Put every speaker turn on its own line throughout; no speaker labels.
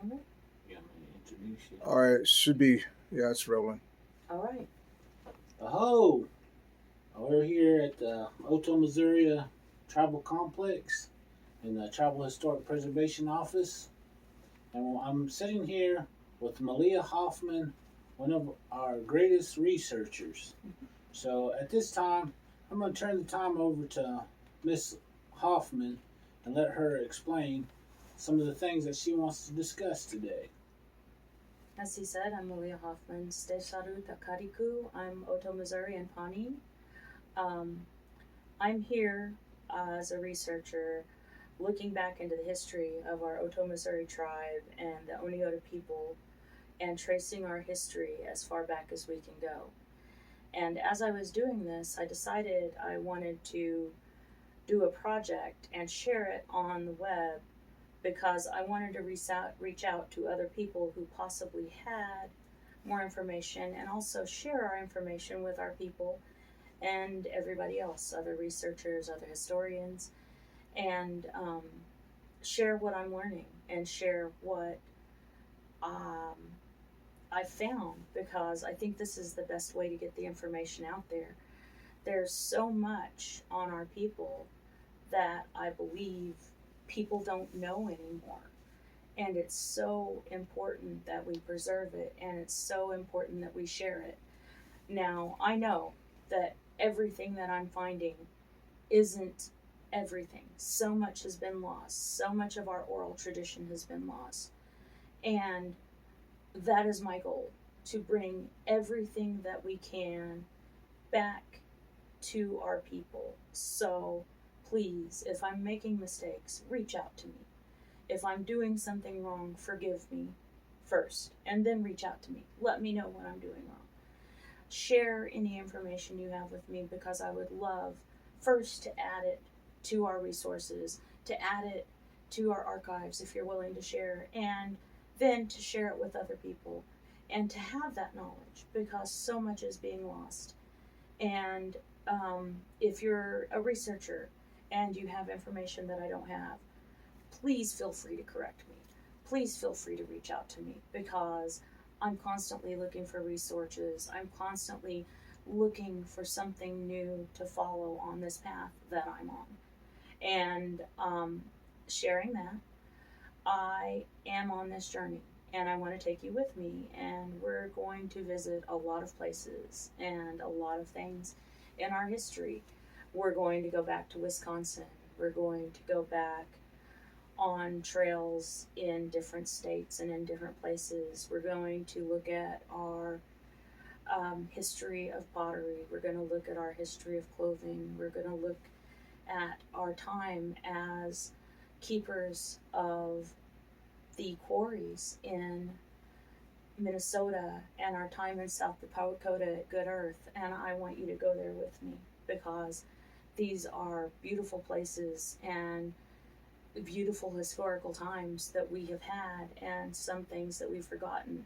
Alright.
You want me to introduce you?
All right, should be. Yeah, it's rolling.
Alright.
Aho! We're here at the Otoe-Missouria Tribal Complex in the Tribal Historic Preservation Office. And I'm sitting here with Malia Hoffman, one of our greatest researchers. So at this time, I'm going to turn the time over to Miss Hoffman and let her explain some of the things that she wants to discuss today.
As he said, I'm Malia Hoffman. Stesaru Takariku. I'm Otoe-Missouria and Pawnee. I'm here as a researcher looking back into the history of our Otoe-Missouria tribe and the Oneota people and tracing our history as far back as we can go. And as I was doing this, I decided I wanted to do a project and share it on the web because I wanted to reach out to other people who possibly had more information and also share our information with our people and everybody else, other researchers, other historians, and share what I'm learning and share what I found, because I think this is the best way to get the information out there. There's so much on our people that I believe people don't know anymore. And it's so important that we preserve it, and it's so important that we share it. Now, I know that everything that I'm finding isn't everything. So much has been lost. So much of our oral tradition has been lost. And that is my goal, to bring everything that we can back to our people. So please, if I'm making mistakes, reach out to me. If I'm doing something wrong, forgive me first, and then reach out to me. Let me know what I'm doing wrong. Share any information you have with me, because I would love first to add it to our resources, to add it to our archives if you're willing to share, and then to share it with other people and to have that knowledge, because so much is being lost. And if you're a researcher and you have information that I don't have, please feel free to correct me. Please feel free to reach out to me, because I'm constantly looking for resources. I'm constantly looking for something new to follow on this path that I'm on. And sharing that, I am on this journey and I want to take you with me. And we're going to visit a lot of places and a lot of things in our history. We're going to go back to Wisconsin. We're going to go back on trails in different states and in different places. We're going to look at our history of pottery. We're going to look at our history of clothing. We're going to look at our time as keepers of the quarries in Minnesota and our time in South Dakota at Good Earth. And I want you to go there with me, because these are beautiful places and beautiful historical times that we have had, and some things that we've forgotten.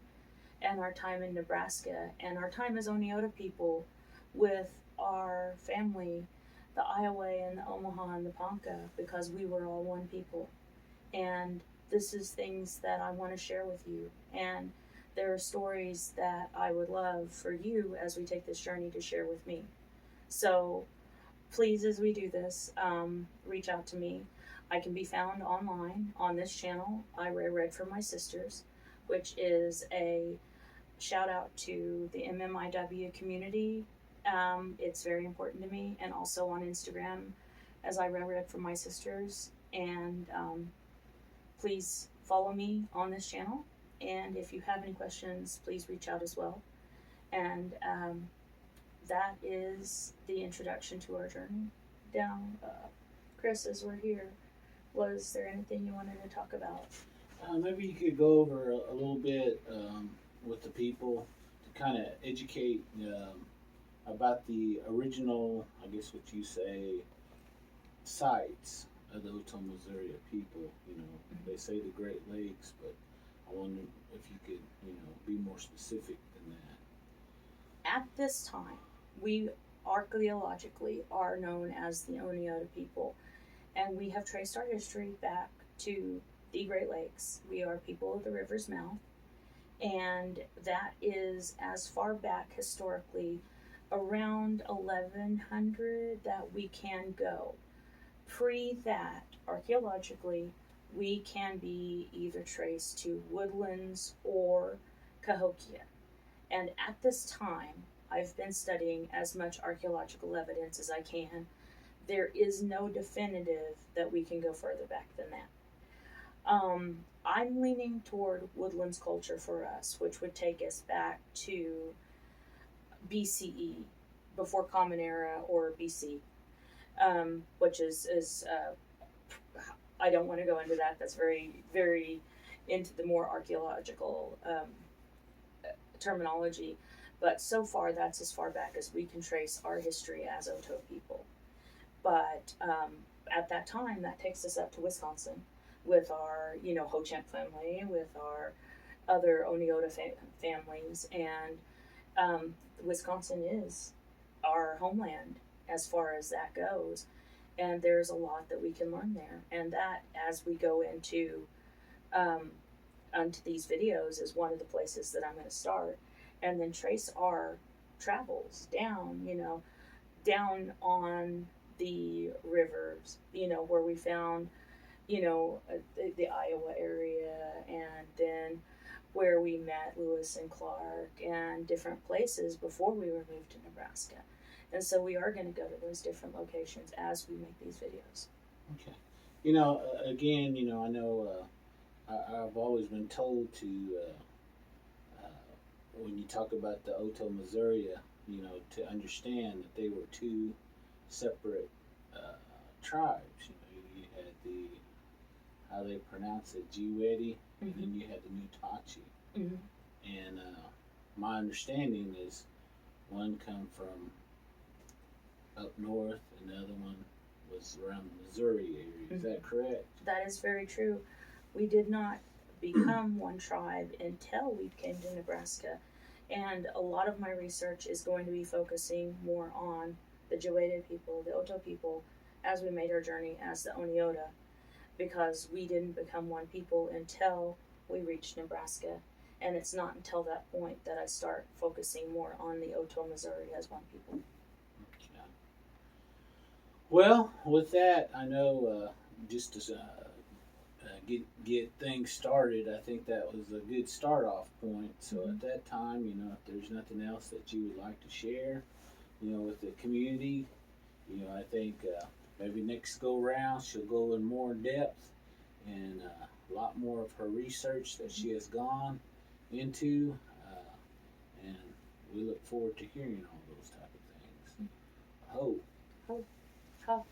And our time in Nebraska, and our time as Oneota people with our family, the Iowa and the Omaha and the Ponca, because we were all one people. And this is things that I want to share with you. And there are stories that I would love for you as we take this journey to share with me. So please, as we do this, reach out to me. I can be found online on this channel, I Read for My Sisters, which is a shout out to the MMIW community. It's very important to me. And also on Instagram as I Read for My Sisters. And please follow me on this channel. And if you have any questions, please reach out as well. And that is the introduction to our journey down. Chris, as we're here, was there anything you wanted to talk about?
Maybe you could go over a little bit with the people to kind of educate about the original, I guess what you say, sites of the Otoe-Missouria people. You know, they say the Great Lakes, but I wonder if you could, be more specific than that.
At this time, we archaeologically are known as the Oneota people, and we have traced our history back to the Great Lakes. We are people of the river's mouth, and that is as far back historically around 1100 that we can go. Pre that, archaeologically, we can be either traced to Woodlands or Cahokia. And at this time, I've been studying as much archaeological evidence as I can. There is no definitive that we can go further back than that. I'm leaning toward Woodlands culture for us, which would take us back to BCE, before Common Era, or BC, which is I don't want to go into that. That's very, very into the more archaeological terminology. But so far, that's as far back as we can trace our history as Otoe people. But at that time, that takes us up to Wisconsin with our, Ho-Chunk family, with our other Oneota families, and Wisconsin is our homeland as far as that goes. And there's a lot that we can learn there. And that, as we go into onto these videos, is one of the places that I'm going to start, and then trace our travels down, down on the rivers, where we found, the Iowa area, and then where we met Lewis and Clark and different places before we were moved to Nebraska. And so we are going to go to those different locations as we make these videos.
Okay. Again, I know I've always been told to, when you talk about the Otoe-Missouria, to understand that they were two separate tribes. You had how they pronounce it, Jiwedi, and then you had the Nutachi. And my understanding is one come from up north, and the other one was around the Missouri area. Is that correct?
That is very true. We did not become one tribe until we came to Nebraska. And a lot of my research is going to be focusing more on the Jiwede people, the Otoe people, as we made our journey as the Oneota, because we didn't become one people until we reached Nebraska. And it's not until that point that I start focusing more on the Otoe-Missouria as one people.
Okay. Well, with that, I know just to get things started, I think that was a good start off point. So at that time, if there's nothing else that you would like to share, with the community, I think maybe next go round she'll go in more depth and a lot more of her research that she has gone into, and we look forward to hearing all those type of things. Ho.
Ho. Ho.